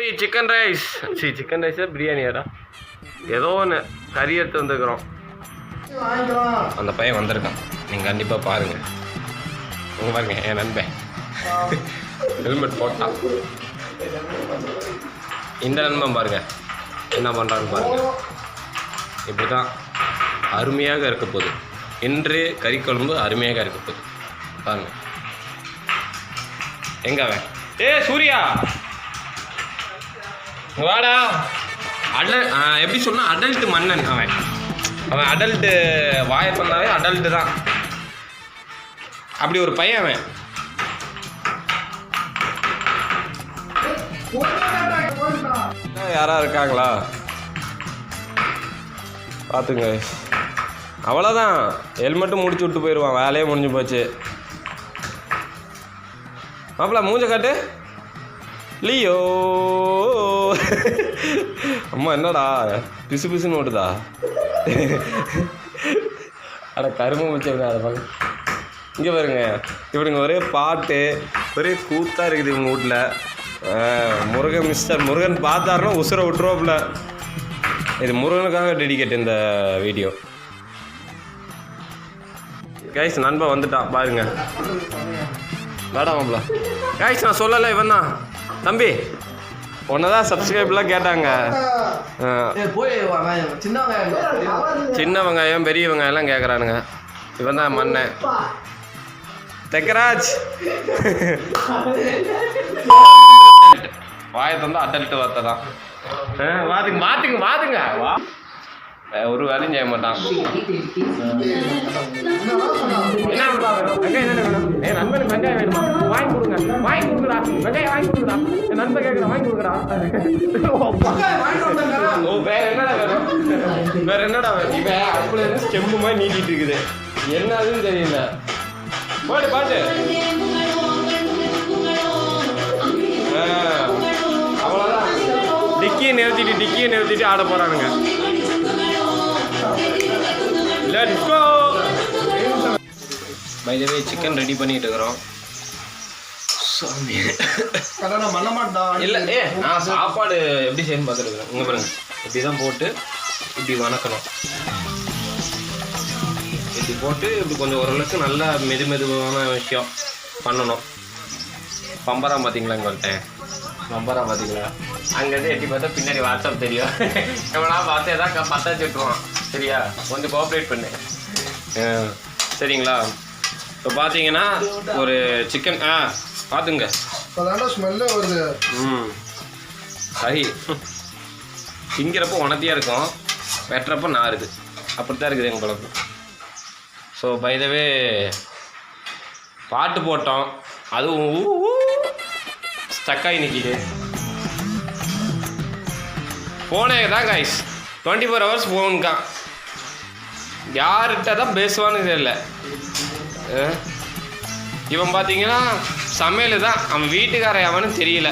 தம்பி chicken rice chicken ரைஸா பிரியாணியாடா ஏதோ ஒன்று கறி எடுத்து வந்துருக்குறோம். அந்த பையன் வந்திருக்கான், நீங்கள் கண்டிப்பாக பாருங்கள். உங்க பாருங்க என் நண்பன் ஹெல்மெட் போட்டான். இந்த நண்பன் பாருங்க என்ன பண்ணுறான்னு பாருங்க. இப்படி தான் அருமையாக இருக்க போகுது. இன்று கறிக்குழம்பு அருமையாக இருக்க போகுது பாருங்க. எங்க அவன்? சூர்யா வாடா. எப்படி சொன்னா அடல்ட் மன்னன் அவன். அவன் அடல்ட்டு வாயை பண்ணாவே அடல்ட்டு தான். அப்படி ஒரு பையன் அவன். யாரா இருக்காங்களா பார்த்துங்க. அவ்வளோதான், ஹெல்மெட்டும் முடிச்சு விட்டு போயிடுவான். வேலையே முடிஞ்சு போச்சு. மாப்பிள்ள மூஞ்ச காட்டு. லியோ அம்மா என்னடா பிசு பிசுன்னு ஓட்டுதா? அட கரும்பு வச்சுருங்க. அதை பார்க்க இங்கே பாருங்க. இவனுங்க ஒரே பாட்டு ஒரே கூத்தாக இருக்குது இவங்க வீட்டில். முருகன் மிஸ்டர் முருகன் பார்த்தாருன்னா உசுரை விட்டுருவாப்புல. இது முருகனுக்காக டெடிகேட் இந்த வீடியோ. கைஸ் நண்பன் வந்துட்டான் பாருங்க. வேடாமாப்ல கைஸ் நான் சொல்லலை, இவன் தான் தம்பி. உன்னதான் சப்ஸ்கிரைப்லாம் கேட்டாங்க. சின்ன வெங்காயம் பெரிய வெங்காயம் எல்லாம் கேட்குறானுங்க. இவன் தான் மண்ணன் தெக்கராஜ். வாயை தந்தா அட்டல்ட்டு வார்த்தை தான். வாதுங்க வாத்துங்க வாதுங்க வா. ஒரு வேலையும் செய்ய மாட்டான். என் நண்பனுக்கு வெங்காயம் வேணுமா? வாங்கி கொடுங்க, வாங்கி கொடுக்குறா. வெங்காயம் வாங்கி கொடுக்குறா. என் நண்பன் கேட்குறா, வாங்கி கொடுக்குறா. வேற என்னடா வேணும்? வேற என்னடா வேணும்? இவன் அப்படி இருந்து ஸ்டெம்பு மாதிரி நீட்டிட்டு இருக்குது. என்னதுன்னு தெரியல. பாட்டு பாட்டு அவ்வளோதான். டிக்கியை நிறுத்திட்டு ஆட போறானுங்க. By the way chicken ready பண்ணிட்டு இருக்கிறோம். இல்லை நான் சாப்பாடு எப்படி செய்யணும்னு பார்த்துருக்குறேன். இங்கே பாருங்க, இப்படி தான் போட்டு இப்படி வணக்கணும். இப்படி போட்டு இப்படி கொஞ்சம் ஓரளவுக்கு நல்லா மெதுவான விஷயம் பண்ணணும். பம்பரம் பார்த்தீங்களா? இங்கே வந்துட்டேன். பம்பரம் பார்த்தீங்களா? அங்கேருந்து எட்டி பார்த்தா பின்னாடி வாட்ஸ்அப் தெரியும். எவ்வளோ பார்த்து எதாவது பற்ற வச்சுட்டுருவான். சரியா? கொஞ்சம் கோஆப்ரேட் பண்ணு. சரிங்களா? இப்போ பார்த்தீங்கன்னா ஒரு சிக்கன் பார்த்துங்க. சரி, திங்கிறப்போ உணர்த்தியாக இருக்கும், வெட்டுறப்போ நாருது. அப்படி தான் இருக்குது எங்கள் குழம்பு. ஸோ பை தி வே பாட்டு போட்டோம், அதுவும் ஸ்டக்காகி நிற்கிது. ஃபோனே தான் கைஸ் 24 hours ஃபோனுக்கான். யார்கிட்ட தான் பேசுவான்னு தெரியல. இவன் பார்த்தீங்கன்னா சமையல் தான், அவன் வீட்டுக்கார எவனும் தெரியல.